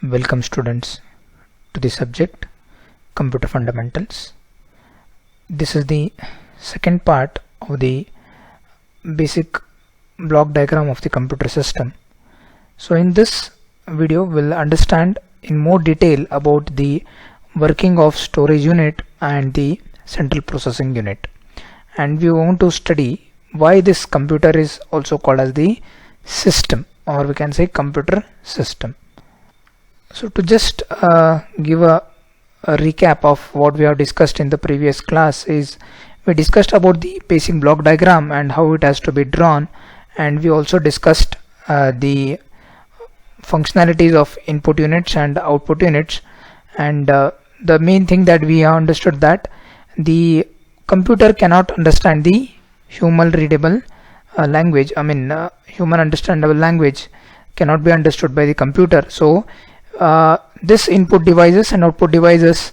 Welcome students to the subject Computer Fundamentals. This is the second part of the basic block diagram of the computer system. So in this video we'll understand in more detail about the working of storage unit and the central processing unit, and we want to study why this computer is also called as the system, or we can say computer system. So to just give a recap of what we have discussed in the previous class is we discussed about the basic block diagram and how it has to be drawn, and we also discussed the functionalities of input units and output units, and the main thing that we have understood that the computer cannot understand the human readable language. Human understandable language cannot be understood by the computer. So this input devices and output devices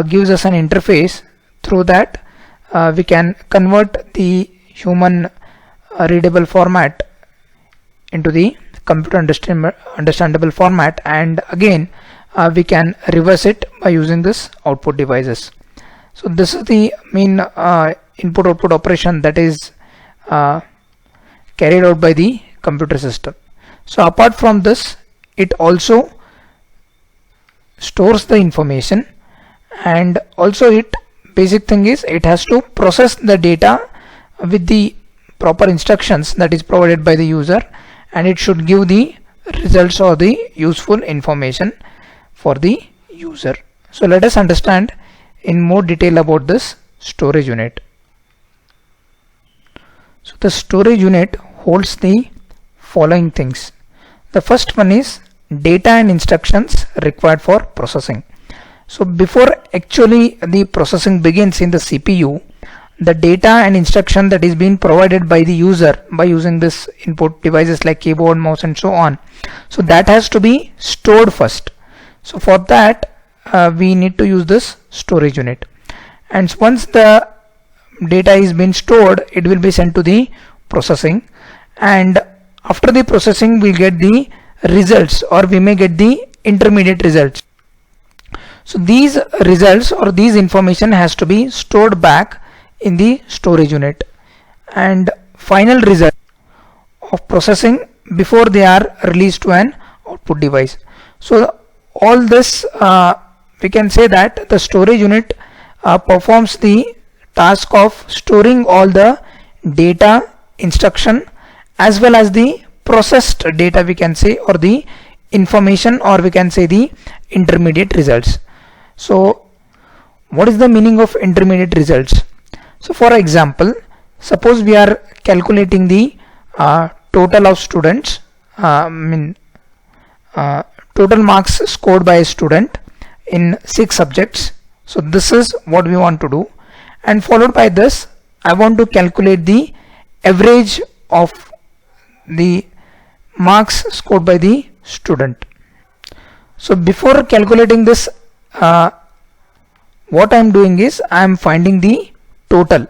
gives us an interface through that we can convert the human readable format into the computer understandable format, and again we can reverse it by using this output devices. So this is the main input output operation that is carried out by the computer system. So apart from this, it also stores the information, and also it basic thing is it has to process the data with the proper instructions that is provided by the user, and it should give the results or the useful information for the user. So let us understand in more detail about this storage unit. So the storage unit holds the following things. The first one is data and instructions required for processing. So before actually the processing begins in the CPU, the data and instruction that is being provided by the user by using this input devices like keyboard, mouse and so on, so that has to be stored first. So for that we need to use this storage unit, and once the data is being stored, it will be sent to the processing, and after the processing we get the results, or we may get the intermediate results. So these results or these information has to be stored back in the storage unit, and final result of processing before they are released to an output device. So all this we can say that the storage unit performs the task of storing all the data, instruction as well as the processed data, we can say, or the information, or we can say the intermediate results. So what is the meaning of intermediate results? So for example, suppose we are calculating the total of students, total marks scored by a student in 6 subjects. So this is what we want to do, and followed by this I want to calculate the average of the marks scored by the student. So before calculating this, what I am doing is I am finding the total,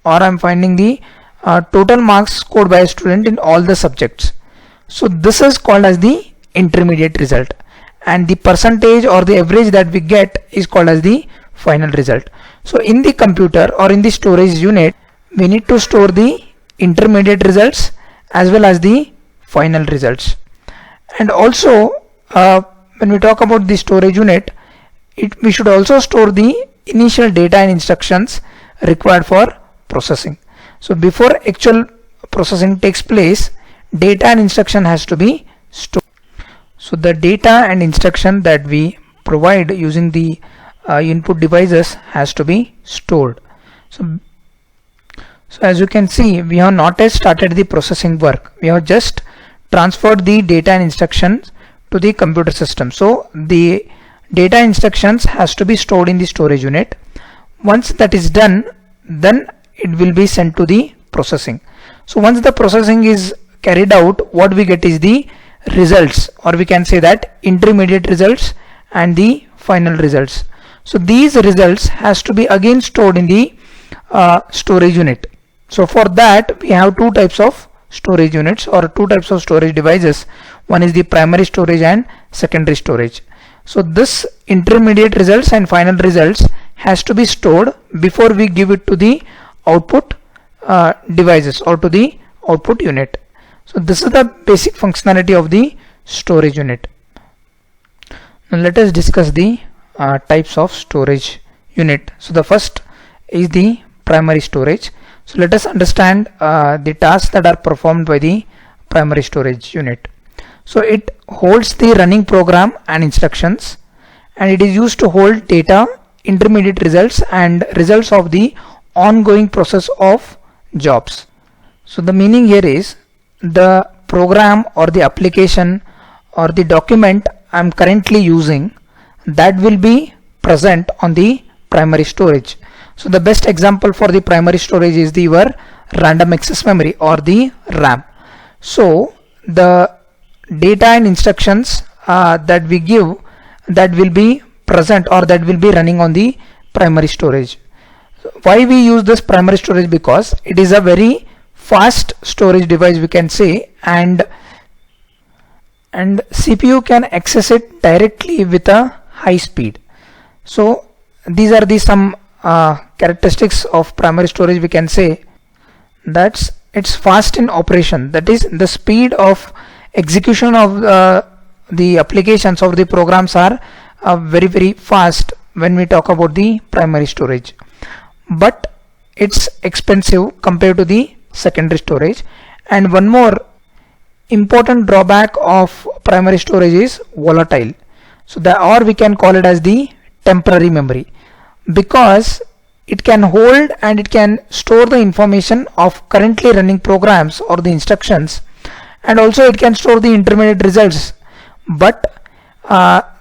or I am finding the total marks scored by a student in all the subjects. So this is called as the intermediate result, and the percentage or the average that we get is called as the final result. So in the computer or in the storage unit, we need to store the intermediate results as well as the final results. And also when we talk about the storage unit, we should also store the initial data and instructions required for processing. So before actual processing takes place, data and instruction has to be stored. So the data and instruction that we provide using the input devices has to be stored. So as you can see, we have not yet started the processing work. We have just transferred the data and instructions to the computer system. So the data instructions has to be stored in the storage unit. Once that is done, then it will be sent to the processing. So once the processing is carried out, what we get is the results, or we can say that intermediate results and the final results. So these results has to be again stored in the storage unit. So for that we have two types of storage units or two types of storage devices. One is the primary storage and secondary storage. So this intermediate results and final results has to be stored before we give it to the output devices or to the output unit. So this is the basic functionality of the storage unit. Now let us discuss the types of storage unit. So the first is the primary storage. So let us understand the tasks that are performed by the primary storage unit. So it holds the running program and instructions, and it is used to hold data, intermediate results and results of the ongoing process of jobs. So the meaning here is the program or the application or the document I am currently using, that will be present on the primary storage. So the best example for the primary storage is your random access memory or the RAM. So the data and instructions that we give, that will be present or that will be running on the primary storage. Why we use this primary storage? Because it is a very fast storage device, we can say, and CPU can access it directly with a high speed. So these are the some characteristics of primary storage. We can say that it's fast in operation, that is the speed of execution of the applications of the programs are very fast when we talk about the primary storage, but it's expensive compared to the secondary storage. And one more important drawback of primary storage is volatile. So or we can call it as the temporary memory, because it can hold and it can store the information of currently running programs or the instructions, and also it can store the intermediate results, but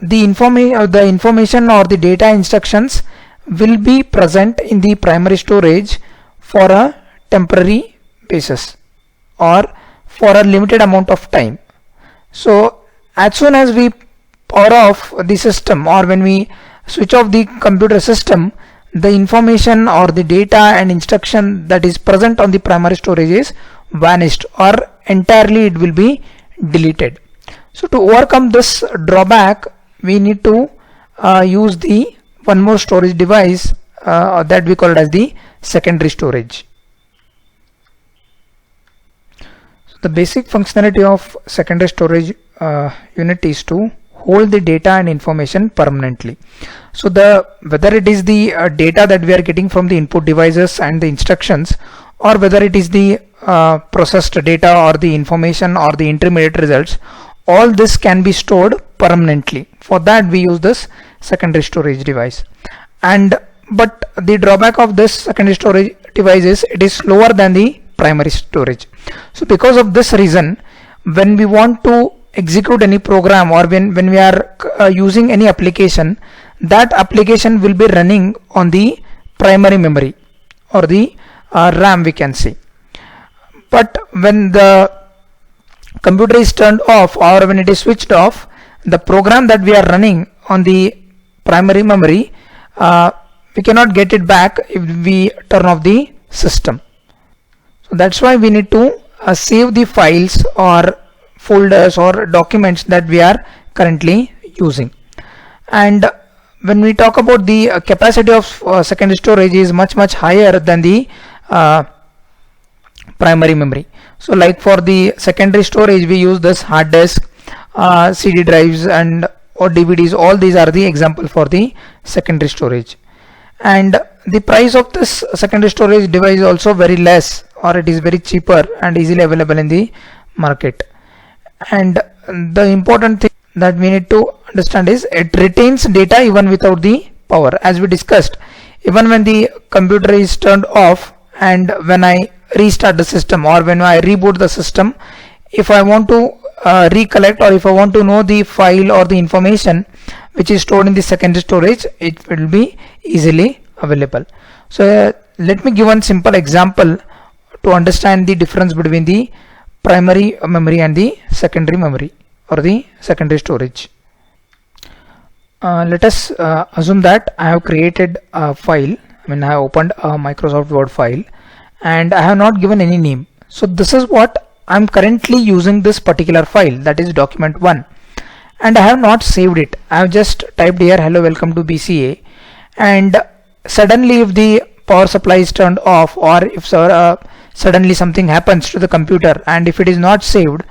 the information or the data instructions will be present in the primary storage for a temporary basis or for a limited amount of time. So as soon as we power off the system or when we switch off the computer system, the information or the data and instruction that is present on the primary storage is vanished or entirely it will be deleted. So to overcome this drawback, we need to use the one more storage device that we call it as the secondary storage. So the basic functionality of secondary storage unit is to hold the data and information permanently. So whether it is the data that we are getting from the input devices and the instructions, or whether it is the processed data or the information or the intermediate results, all this can be stored permanently. For that we use this secondary storage device. But the drawback of this secondary storage device is it is slower than the primary storage. So because of this reason, when we want to execute any program or when we are using any application, that application will be running on the primary memory or the RAM, we can say. But when the computer is turned off or when it is switched off, the program that we are running on the primary memory, we cannot get it back if we turn off the system. So that's why we need to save the files or folders or documents that we are currently using. And when we talk about the capacity of secondary storage is much higher than the primary memory. So like for the secondary storage we use this hard disk, CD drives or DVDs. All these are the example for the secondary storage. And the price of this secondary storage device is also very less, or it is very cheaper and easily available in the market. And the important thing that we need to understand is it retains data even without the power. As we discussed, even when the computer is turned off and when I restart the system or when I reboot the system, if I want to recollect or if I want to know the file or the information which is stored in the secondary storage, it will be easily available. So let me give one simple example to understand the difference between the primary memory and the secondary memory or the secondary storage. Let us assume that I have created a file. I have opened a Microsoft Word file and I have not given any name. So this is what I'm currently using this particular file, that is document 1, and I have not saved it. I have just typed here hello welcome to BCA, and suddenly if the power supply is turned off, or if suddenly something happens to the computer and if it is not saved,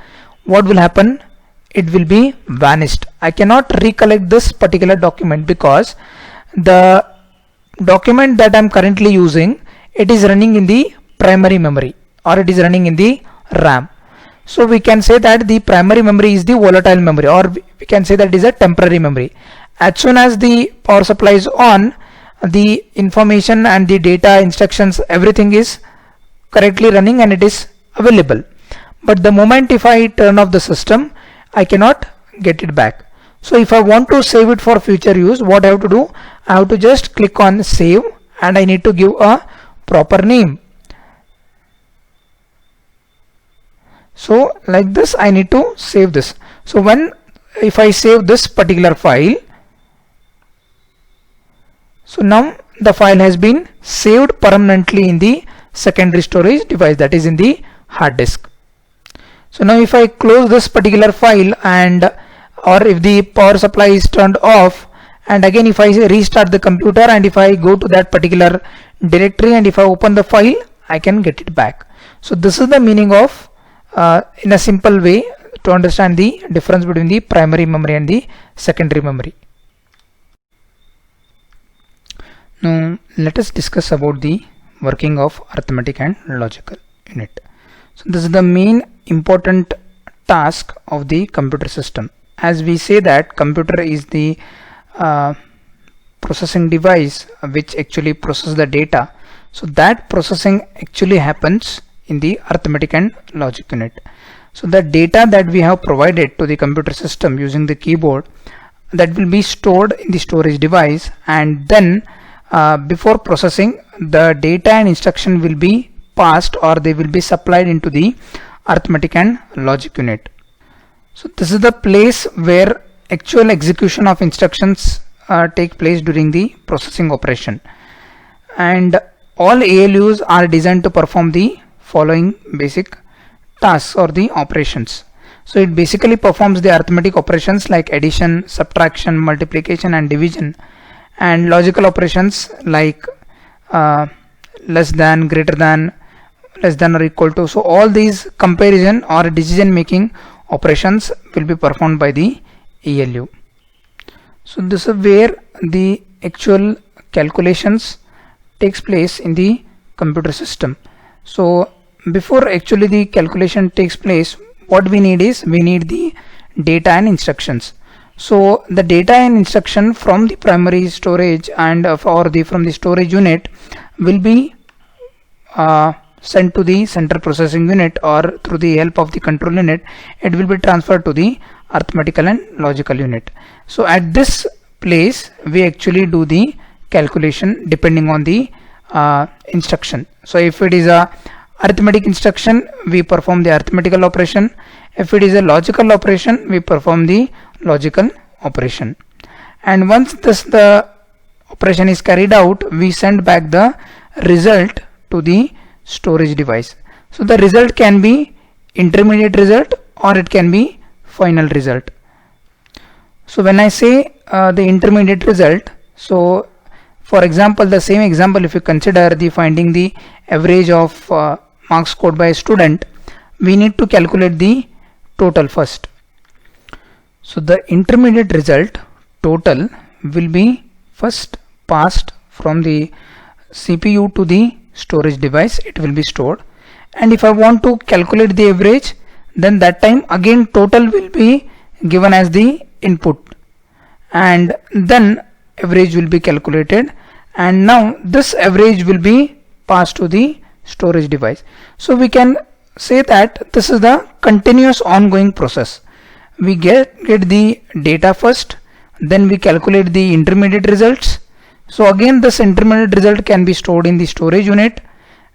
what will happen? It will be vanished. I cannot recollect this particular document because the document that I'm currently using, it is running in the primary memory, or it is running in the RAM. So we can say that the primary memory is the volatile memory, or we can say that it is a temporary memory. As soon as the power supply is on, the information and the data, instructions, everything is correctly running and it is available. But the moment if I turn off the system, I cannot get it back. So if I want to save it for future use, what I have to do? I have to just click on save, and I need to give a proper name. So like this I need to save this. So if I save this particular file, so now the file has been saved permanently in the secondary storage device, that is in the hard disk. So now if I close this particular file, and or if the power supply is turned off, and again if I restart the computer and if I go to that particular directory and if I open the file, I can get it back. So this is the meaning of in a simple way to understand the difference between the primary memory and the secondary memory. Now let us discuss about the working of arithmetic and logical unit. So this is the main important task of the computer system. As we say that computer is the processing device which actually processes the data, so that processing actually happens in the arithmetic and logic unit. So the data that we have provided to the computer system using the keyboard, that will be stored in the storage device, and then before processing, the data and instruction will be passed, or they will be supplied into the arithmetic and logic unit. So this is the place where actual execution of instructions take place during the processing operation, and all ALUs are designed to perform the following basic tasks or the operations. So it basically performs the arithmetic operations like addition, subtraction, multiplication and division, and logical operations like less than, greater than, less than or equal to. So all these comparison or decision making operations will be performed by the ALU. So this is where the actual calculations takes place in the computer system. So before actually the calculation takes place, what we need is we need the data and instructions. So the data and instruction from the primary storage and from the storage unit will be sent to the central processing unit, or through the help of the control unit it will be transferred to the arithmetical and logical unit. So at this place we actually do the calculation depending on the instruction. So if it is a arithmetic instruction, we perform the arithmetical operation. If it is a logical operation, we perform the logical operation. And once the operation is carried out, we send back the result to the storage device. So the result can be intermediate result or it can be final result. So when I say the intermediate result, so for example, the same example, if you consider the finding the average of marks scored by a student, we need to calculate the total first. So the intermediate result total will be first passed from the CPU to the storage device. It will be stored, and if I want to calculate the average, then that time again total will be given as the input, and then average will be calculated, and now this average will be passed to the storage device. So we can say that this is the continuous ongoing process. We get the data first, then we calculate the intermediate results. So again this intermediate result can be stored in the storage unit,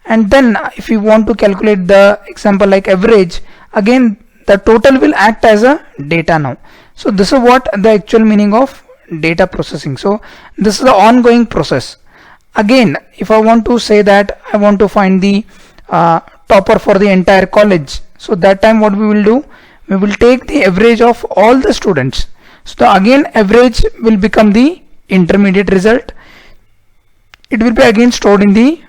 and then if you want to calculate the example like average, again the total will act as a data now. So this is what the actual meaning of data processing. So this is the ongoing process. Again, if I want to say that I want to find the topper for the entire college, So that time what we will do, we will take the average of all the students. So again average will become the intermediate result. It will be again stored in the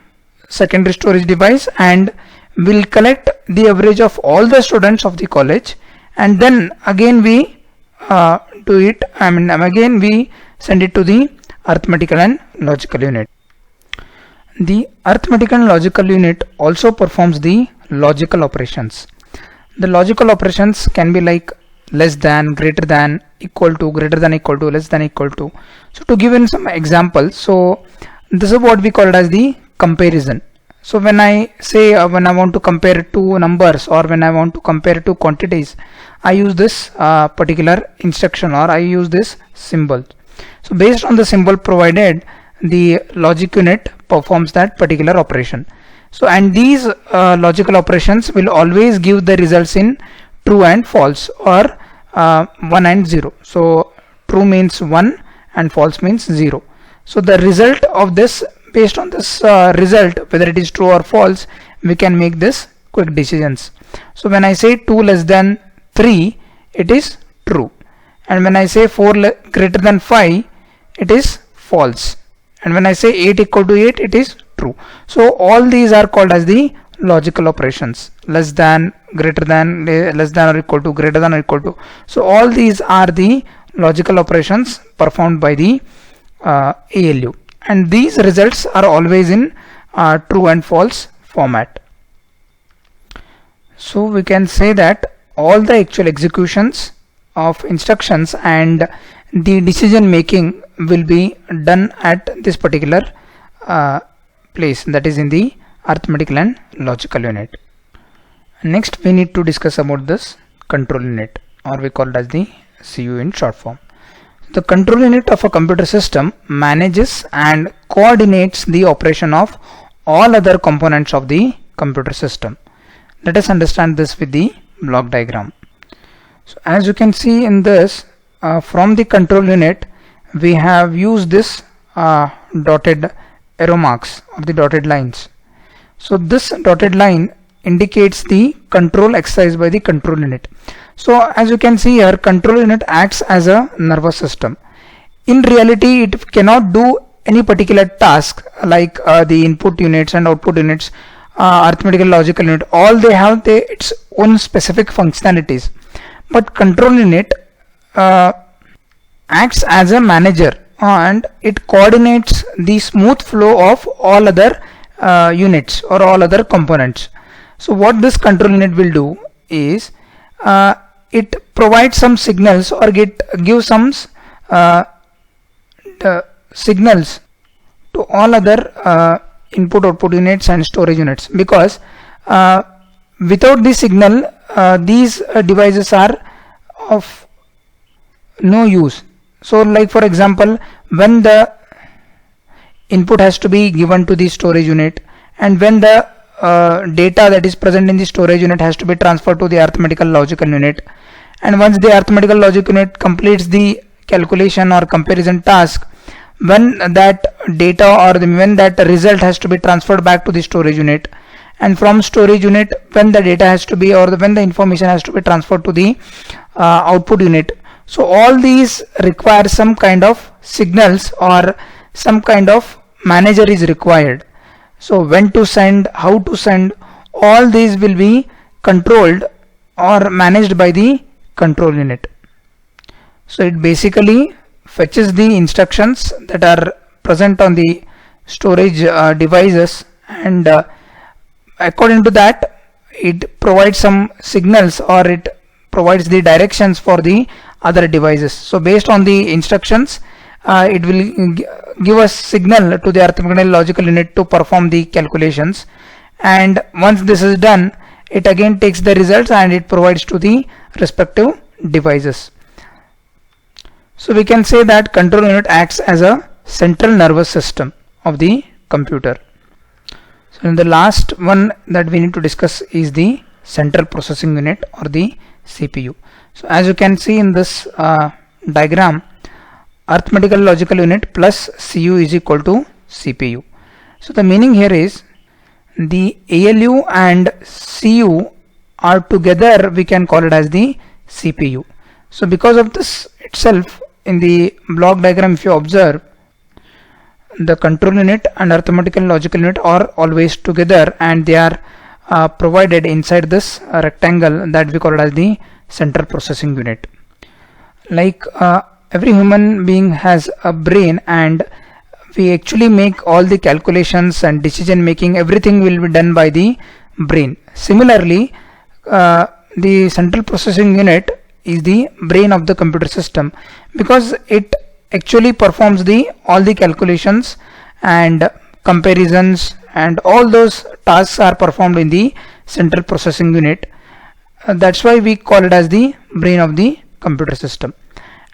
secondary storage device, and will collect the average of all the students of the college, and then again we do it, again we send it to the arithmetical and logical unit. The arithmetical and logical unit also performs the logical operations. The logical operations can be like less than, greater than, equal to, greater than equal to, less than equal to. So to give in some examples, so this is what we call it as the comparison. So when I say when I want to compare two numbers, or when I want to compare two quantities, I use this particular instruction, or I use this symbol. So based on the symbol provided, the logic unit performs that particular operation. So and these logical operations will always give the results in true and false, or 1 and 0. So true means 1 and false means 0. So the result of this, based on this result, whether it is true or false, we can make this quick decisions. So when I say 2 less than 3, it is true, and when I say 4 greater than 5, it is false, and when I say 8 equal to 8, it is true. So all these are called as the logical operations: less than, greater than, less than or equal to, greater than or equal to. So all these are the logical operations performed by the ALU, and these results are always in true and false format. So we can say that all the actual executions of instructions and the decision making will be done at this particular place, that is in the arithmetical and logical unit. Next we need to discuss about this control unit, or we call it as the CU in short form. The control unit of a computer system manages and coordinates the operation of all other components of the computer system. Let us understand this with the block diagram. So as you can see in this, from the control unit we have used this dotted arrow marks, or the dotted lines. So this dotted line indicates the control exercised by the control unit. So as you can see here, control unit acts as a nervous system. In reality, it cannot do any particular task like the input units and output units, arithmetical logical unit. All they have its own specific functionalities. But control unit acts as a manager, and it coordinates the smooth flow of all other units or all other components. So what this control unit will do is it provides some signals, or gives some signals to all other input output units and storage units, because without this signal these devices are of no use. So like for example, when the input has to be given to the storage unit, and when the data that is present in the storage unit has to be transferred to the arithmetical logical unit, and once the arithmetical logic unit completes the calculation or comparison task, when that data or when that result has to be transferred back to the storage unit, and from storage unit when the data has to be, or when the information has to be transferred to the output unit. So all these require some kind of signals, or some kind of manager is required. So when to send, how to send, all these will be controlled or managed by the control unit. So it basically fetches the instructions that are present on the storage devices, and according to that it provides some signals, or it provides the directions for the other devices. So based on the instructions, it will give us signal to the arithmetical logical unit to perform the calculations, and once this is done, it again takes the results and it provides to the respective devices. So we can say that control unit acts as a central nervous system of the computer. So in the last one that we need to discuss is the central processing unit, or the CPU. So as you can see in this diagram, arithmetical logical unit plus CU is equal to CPU. So the meaning here is the ALU and CU are together, we can call it as the CPU. So because of this itself, in the block diagram, if you observe, the control unit and arithmetic and logical unit are always together, and they are provided inside this rectangle that we call it as the central processing unit. Like every human being has a brain, and we actually make all the calculations and decision making, everything will be done by the brain. Similarly, the central processing unit is the brain of the computer system, because it actually performs all the calculations and comparisons, and all those tasks are performed in the central processing unit. That's why we call it as the brain of the computer system,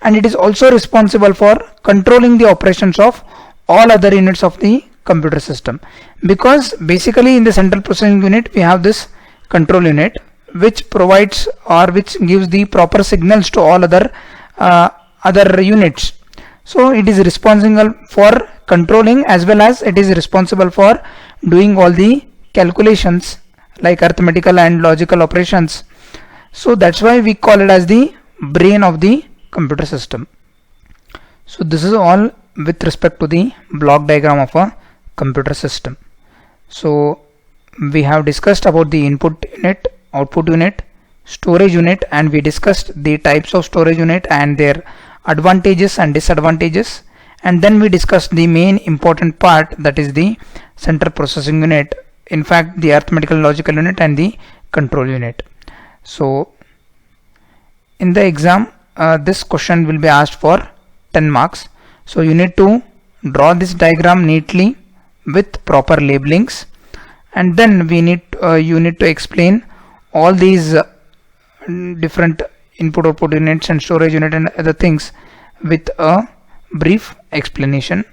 and it is also responsible for controlling the operations of all other units of the computer system, because basically in the central processing unit we have this control unit which provides or which gives the proper signals to all other units. So it is responsible for controlling, as well as it is responsible for doing all the calculations like arithmetical and logical operations. So that's why we call it as the brain of the computer system. So this is all with respect to the block diagram of a computer system. So we have discussed about the input unit, output unit, storage unit, and we discussed the types of storage unit and their advantages and disadvantages, and then we discussed the main important part, that is the central processing unit, in fact the arithmetical logical unit and the control unit. So in the exam, this question will be asked for 10 marks. So you need to draw this diagram neatly with proper labelings, and then you need to explain all these different input output units and storage unit and other things with a brief explanation,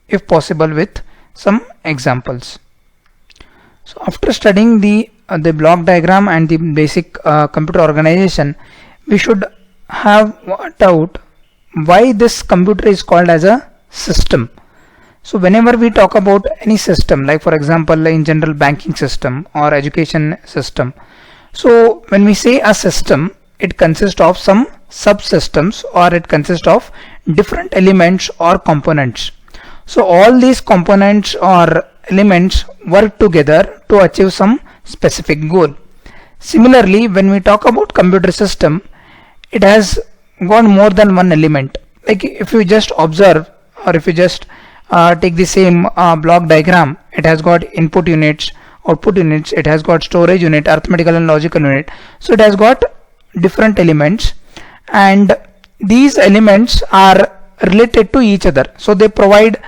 if possible with some examples. So after studying the block diagram and the basic computer organization, we should have worked out why this computer is called as a system. So whenever we talk about any system, like for example in general banking system or education system, so when we say a system, it consists of some subsystems, or it consists of different elements or components. So all these components or elements work together to achieve some specific goal. Similarly, when we talk about computer system, it has got more than one element. Like if you just observe, or if you just take the same block diagram, it has got input units, output units, it has got storage unit, arithmetical and logical unit. So it has got different elements, and these elements are related to each other. So they provide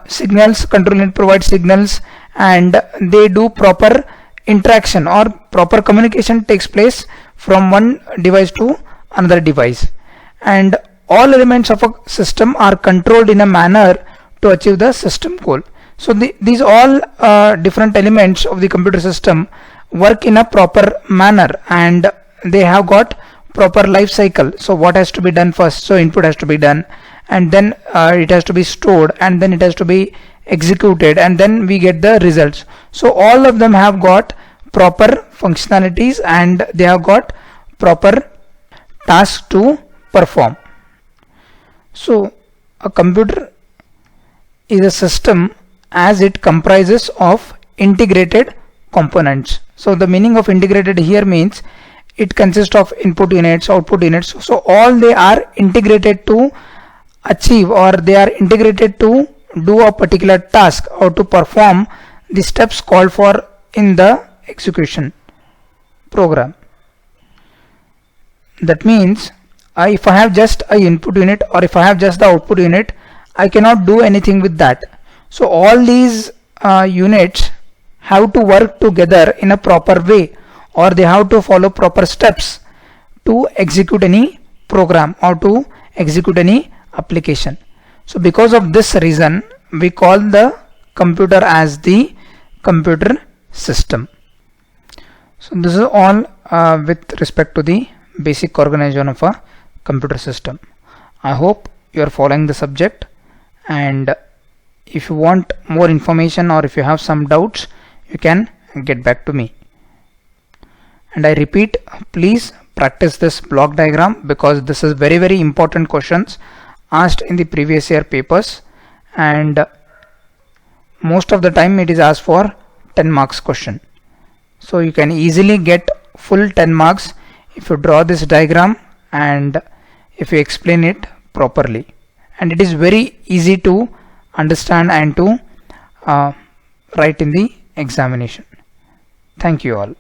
signals, control unit provides signals, and they do proper interaction, or proper communication takes place from one device to another device, and all elements of a system are controlled in a manner to achieve the system goal. So these all different elements of the computer system work in a proper manner, and they have got proper life cycle. So what has to be done first? So input has to be done, and then it has to be stored, and then it has to be executed, and then we get the results. So all of them have got proper functionalities, and they have got proper tasks to perform. So a computer is a system as it comprises of integrated components. So the meaning of integrated here means it consists of input units, output units. So all they are integrated to achieve, or they are integrated to do a particular task or to perform the steps called for in the execution program. That means if I have just a input unit, or if I have just the output unit, I cannot do anything with that. So all these units have to work together in a proper way, or they have to follow proper steps to execute any program or to execute any application. So because of this reason, we call the computer as the computer system. So this is all with respect to the basic organization of a computer system. I hope you are following the subject, and if you want more information, or if you have some doubts, you can get back to me. And I repeat, please practice this block diagram because this is very important questions asked in the previous year papers, and most of the time it is asked for 10 marks question. So you can easily get full 10 marks if you draw this diagram and if you explain it properly. And it is very easy to understand and to write in the examination. Thank you all.